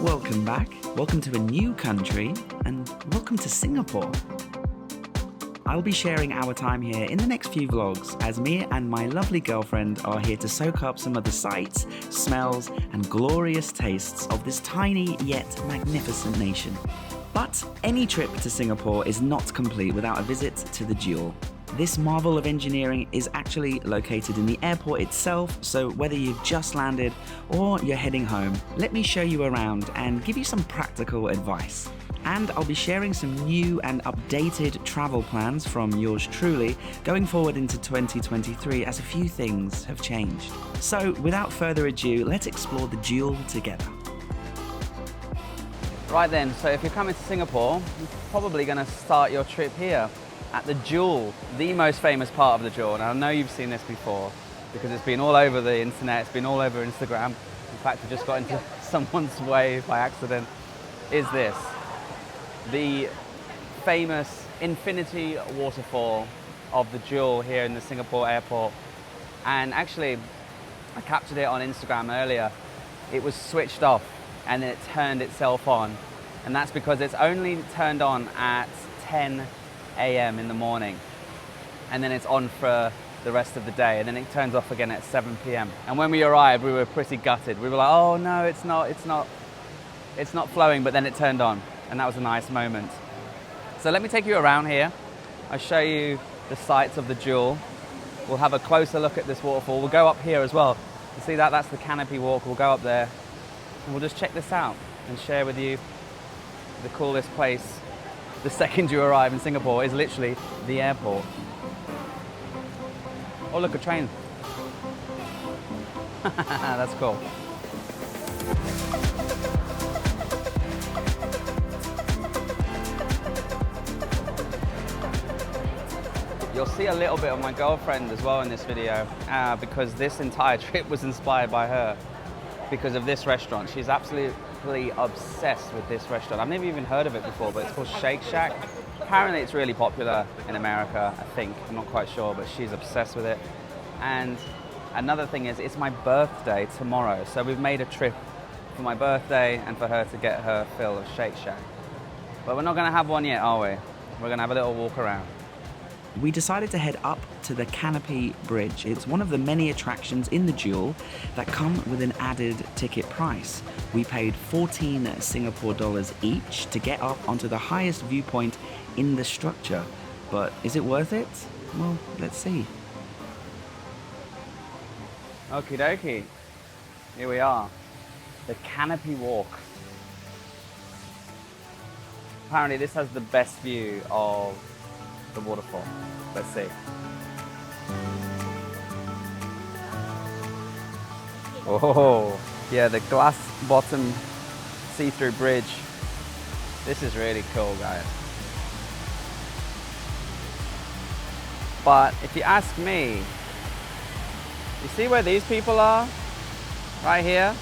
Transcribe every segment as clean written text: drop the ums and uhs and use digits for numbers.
Welcome back, welcome to a new country, and welcome to Singapore. I'll be sharing our time here in the next few vlogs as me and my lovely girlfriend are here to soak up some of the sights, smells, and glorious tastes of this tiny yet magnificent nation. But any trip to Singapore is not complete without a visit to the Jewel. This marvel of engineering is actually located in the airport itself, so whether you've just landed or you're heading home, let me show you around and give you some practical advice. And I'll be sharing some new and updated travel plans from yours truly going forward into 2023 as a few things have changed. So without further ado, let's explore the Jewel together. Right then, so if you're coming to Singapore, you're probably going to start your trip here at the Jewel, the most famous part of the Jewel. And I know you've seen this before because it's been all over the internet, it's been all over Instagram. In fact, I just got into someone's way by accident. Is this the famous infinity waterfall of the Jewel here in the Singapore airport? And actually, I captured it on Instagram earlier. It was switched off and then it turned itself on. And that's because it's only turned on at 10 a.m. in the morning. And then it's on for the rest of the day. And then it turns off again at 7 p.m. And when we arrived, we were pretty gutted. We were like, oh no, it's not flowing, but then it turned on. And that was a nice moment. So let me take you around here. I'll show you the sights of the Jewel. We'll have a closer look at this waterfall. We'll go up here as well. You see that? That's the canopy walk. We'll go up there and we'll just check this out and share with you the coolest place. The second you arrive in Singapore is literally the airport. Oh look, a train. That's cool. You'll see a little bit of my girlfriend as well in this video because this entire trip was inspired by her because of this restaurant. She's absolutely obsessed with this restaurant. I've never even heard of it before, but it's called Shake Shack. Apparently it's really popular in America, I think. I'm not quite sure, but she's obsessed with it. And another thing is, it's my birthday tomorrow. So we've made a trip for my birthday and for her to get her fill of Shake Shack. But we're not gonna have one yet, are we? We're gonna have a little walk around. We decided to head up to the Canopy Bridge. It's one of the many attractions in the Jewel that come with an added ticket price. We paid 14 Singapore dollars each to get up onto the highest viewpoint in the structure. But is it worth it? Well, let's see. Okie dokie. Here we are. The Canopy Walk. Apparently this has the best view of the waterfall. Let's see. Oh, yeah, the glass bottom see-through bridge. This is really cool, guys. But if you ask me, you see where these people are? Right here?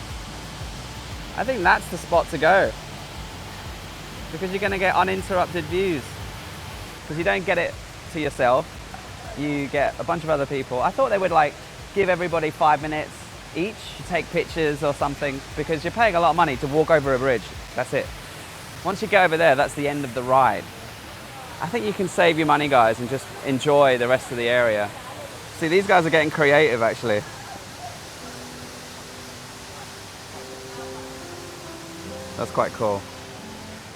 I think that's the spot to go. Because you're gonna get uninterrupted views. Because you don't get it to yourself, you get a bunch of other people. I thought they would like give everybody 5 minutes each to take pictures or something, because you're paying a lot of money to walk over a bridge. That's it. Once you get over there, that's the end of the ride. I think you can save your money, guys, and just enjoy the rest of the area. See, these guys are getting creative, actually. That's quite cool.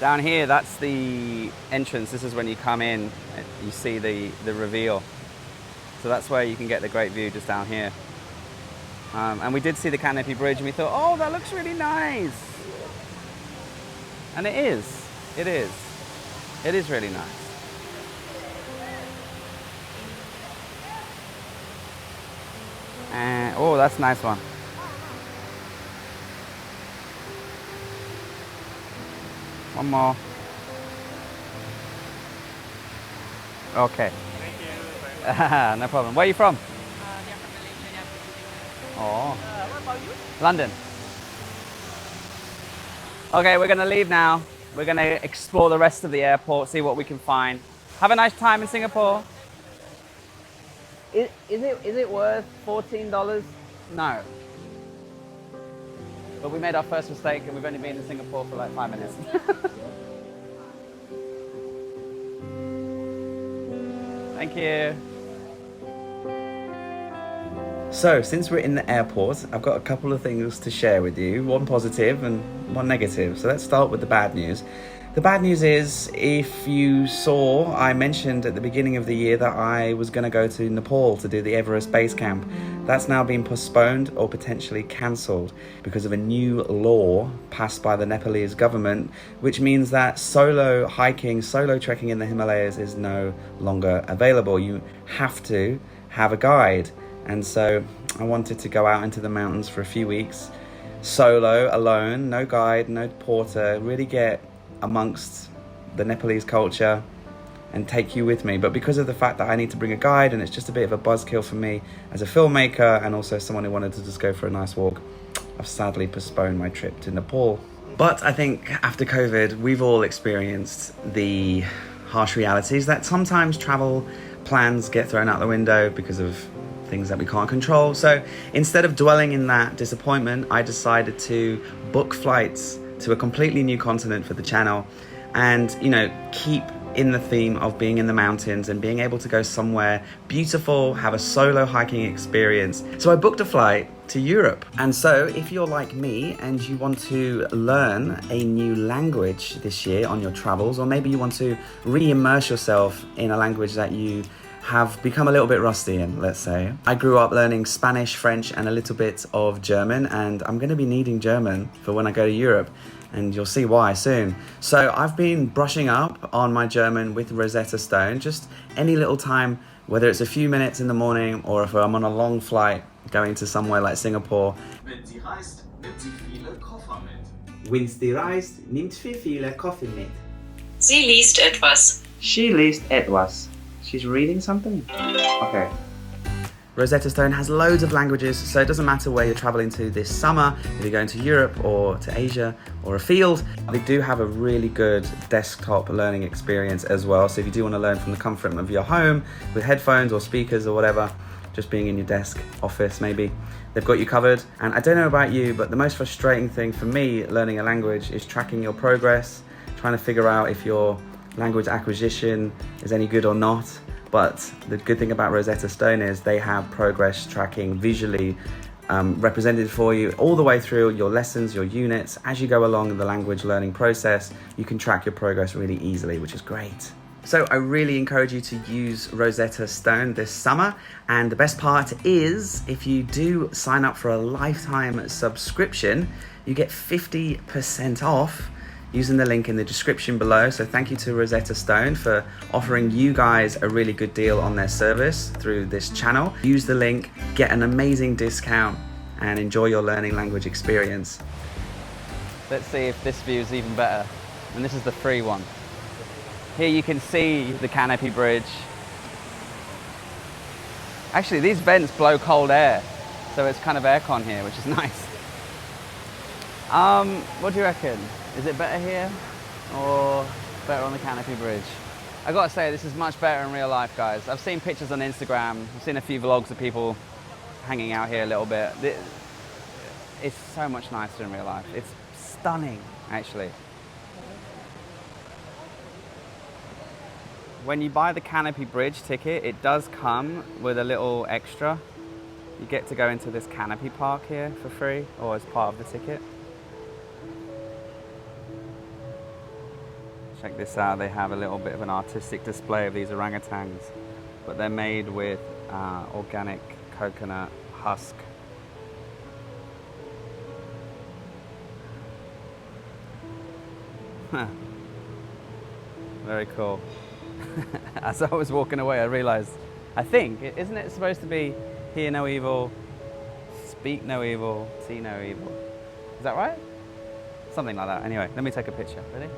Down here, that's the entrance. This is when you come in, you see the reveal. So that's where you can get the great view, just down here. And we did see the Canopy Bridge and we thought, oh, that looks really nice. And it is. It is. It is really nice. And, oh, that's a nice one. One more. Okay. Thank you. No problem. Where are you from? Yeah, from Malaysia. Yeah. Oh. What about you? London. Okay, we're gonna leave now. We're gonna explore the rest of the airport, see what we can find. Have a nice time in Singapore. Is it worth $14? No. But we made our first mistake and we've only been in Singapore for like 5 minutes. Thank you. So, since we're in the airport, I've got a couple of things to share with you, one positive and one negative. So let's start with the bad news. The bad news is, if you saw, I mentioned at the beginning of the year that I was going to go to Nepal to do the Everest base camp. That's now been postponed or potentially cancelled because of a new law passed by the Nepalese government, which means that solo hiking, solo trekking in the Himalayas is no longer available. You have to have a guide. And so I wanted to go out into the mountains for a few weeks, solo, alone, no guide, no porter, really get amongst the Nepalese culture and take you with me. But because of the fact that I need to bring a guide and it's just a bit of a buzzkill for me as a filmmaker and also someone who wanted to just go for a nice walk, I've sadly postponed my trip to Nepal. But I think after COVID, we've all experienced the harsh realities that sometimes travel plans get thrown out the window because of things that we can't control. So instead of dwelling in that disappointment, I decided to book flights to a completely new continent for the channel and, you know, keep in the theme of being in the mountains and being able to go somewhere beautiful, have a solo hiking experience. So I booked a flight to Europe. And so if you're like me and you want to learn a new language this year on your travels, or maybe you want to re-immerse yourself in a language that you have become a little bit rusty in, let's say. I grew up learning Spanish, French, and a little bit of German, and I'm going to be needing German for when I go to Europe, and you'll see why soon. So I've been brushing up on my German with Rosetta Stone, just any little time, whether it's a few minutes in the morning or if I'm on a long flight going to somewhere like Singapore. Wenn sie reist, nimmt sie viele Koffer mit. When sie reist, nimmt sie viele Koffer mit. Sie liest etwas. She liest etwas. She's reading something? Okay. Rosetta Stone has loads of languages, so it doesn't matter where you're traveling to this summer, if you're going to Europe or to Asia or afield. They do have a really good desktop learning experience as well. So if you do want to learn from the comfort of your home with headphones or speakers or whatever, just being in your desk, office maybe, they've got you covered. And I don't know about you, but the most frustrating thing for me learning a language is tracking your progress, trying to figure out if your language acquisition is any good or not. But the good thing about Rosetta Stone is they have progress tracking visually represented for you all the way through your lessons, your units. As you go along in the language learning process, you can track your progress really easily, which is great. So I really encourage you to use Rosetta Stone this summer. And the best part is, if you do sign up for a lifetime subscription, you get 50% off using the link in the description below. So thank you to Rosetta Stone for offering you guys a really good deal on their service through this channel. Use the link, get an amazing discount, and enjoy your learning language experience. Let's see if this view is even better. And this is the free one. Here you can see the canopy bridge. Actually, these vents blow cold air, so it's kind of aircon here, which is nice. What do you reckon? Is it better here or better on the canopy bridge? I gotta say, this is much better in real life, guys. I've seen pictures on Instagram. I've seen a few vlogs of people hanging out here a little bit. It's so much nicer in real life. It's stunning, actually. When you buy the canopy bridge ticket, it does come with a little extra. You get to go into this canopy park here for free, or as part of the ticket. Check this out, they have a little bit of an artistic display of these orangutans, but they're made with organic coconut husk. Very cool. As I was walking away, I realized, isn't it supposed to be hear no evil, speak no evil, see no evil? Is that right? Something like that. Anyway, let me take a picture. Ready?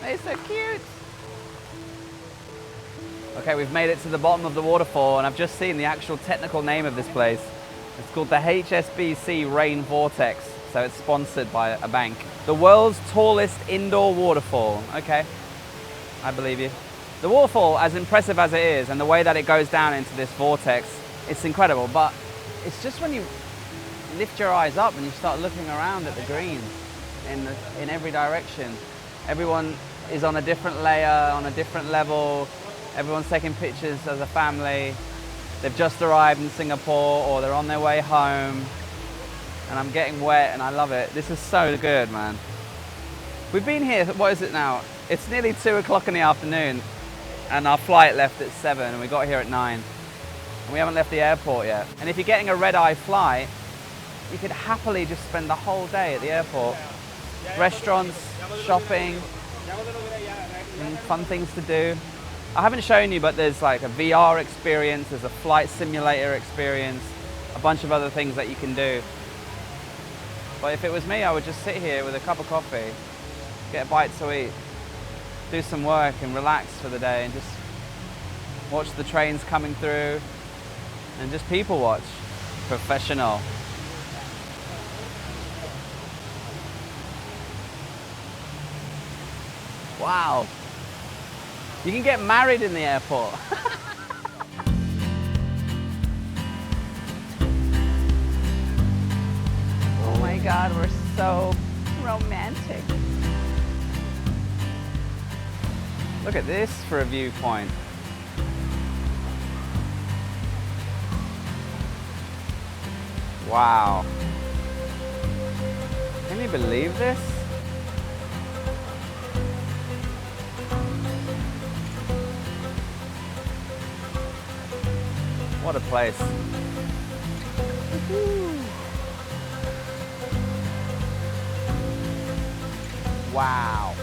They're so cute. Okay, we've made it to the bottom of the waterfall, and I've just seen the actual technical name of this place. It's called the HSBC Rain Vortex so it's sponsored by a bank. The world's tallest indoor waterfall. Okay, I believe you. The waterfall, as impressive as it is, and the way that it goes down into this vortex, it's incredible, but it's just when you lift your eyes up and you start looking around at the greens in every direction. Everyone is on a different layer, on a different level. Everyone's taking pictures as a family. They've just arrived in Singapore or they're on their way home. And I'm getting wet and I love it. This is so good, man. We've been here, what is it now? It's nearly 2 o'clock in the afternoon and our flight left at 7 and we got here at 9. And we haven't left the airport yet. And if you're getting a red-eye flight, you could happily just spend the whole day at the airport. Restaurants, shopping, and fun things to do. I haven't shown you, but there's like a VR experience, there's a flight simulator experience, a bunch of other things that you can do. But if it was me, I would just sit here with a cup of coffee, get a bite to eat, do some work and relax for the day and just watch the trains coming through and just people watch. Professional. Wow. You can get married in the airport. Oh my God, we're so romantic. Look at this for a viewpoint. Wow. Can you believe this? What a place. Wow.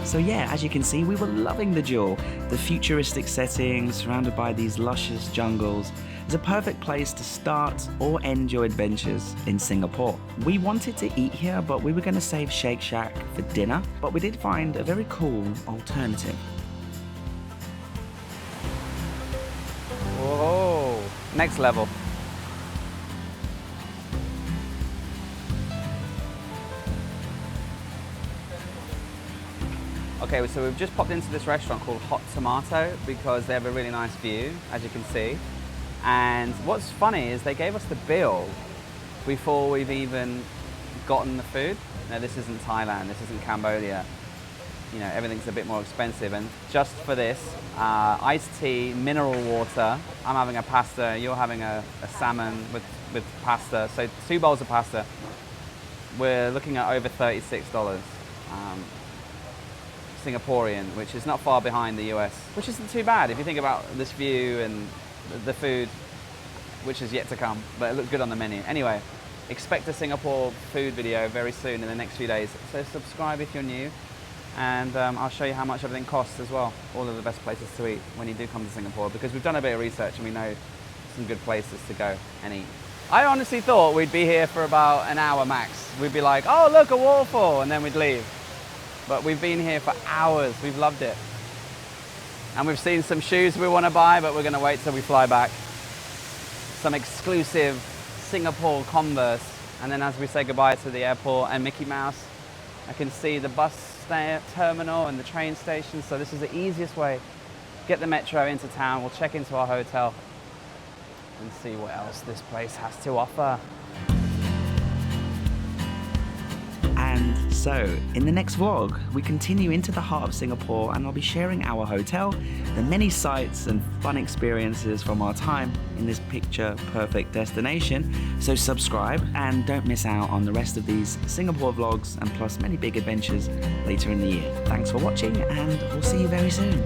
So yeah, as you can see, we were loving the Jewel. The futuristic setting, surrounded by these luscious jungles, is a perfect place to start or end your adventures in Singapore. We wanted to eat here, but we were going to save Shake Shack for dinner, but we did find a very cool alternative. Whoa, next level. Okay, so we've just popped into this restaurant called Hot Tomato because they have a really nice view, as you can see. And what's funny is they gave us the bill before we've even gotten the food. Now, this isn't Thailand, this isn't Cambodia. You know, everything's a bit more expensive. And just for this, iced tea, mineral water. I'm having a pasta, you're having a salmon with pasta. So 2 bowls of pasta. We're looking at over $36. Singaporean, which is not far behind the US, which isn't too bad if you think about this view and the food, which is yet to come, but it looks good on the menu. Anyway, expect a Singapore food video very soon in the next few days, so subscribe if you're new, and I'll show you how much everything costs as well, all of the best places to eat when you do come to Singapore, because we've done a bit of research and we know some good places to go and eat. I honestly thought we'd be here for about an hour max. We'd be like, oh look, a waterfall, and then we'd leave. But we've been here for hours, we've loved it. And we've seen some shoes we want to buy, but we're going to wait till we fly back. Some exclusive Singapore Converse. And then as we say goodbye to the airport and Mickey Mouse, I can see the bus terminal and the train station. So this is the easiest way. Get the metro into town, we'll check into our hotel and see what else this place has to offer. And so, in the next vlog, we continue into the heart of Singapore and I'll be sharing our hotel, the many sights and fun experiences from our time in this picture-perfect destination. So subscribe and don't miss out on the rest of these Singapore vlogs and plus many big adventures later in the year. Thanks for watching and we'll see you very soon.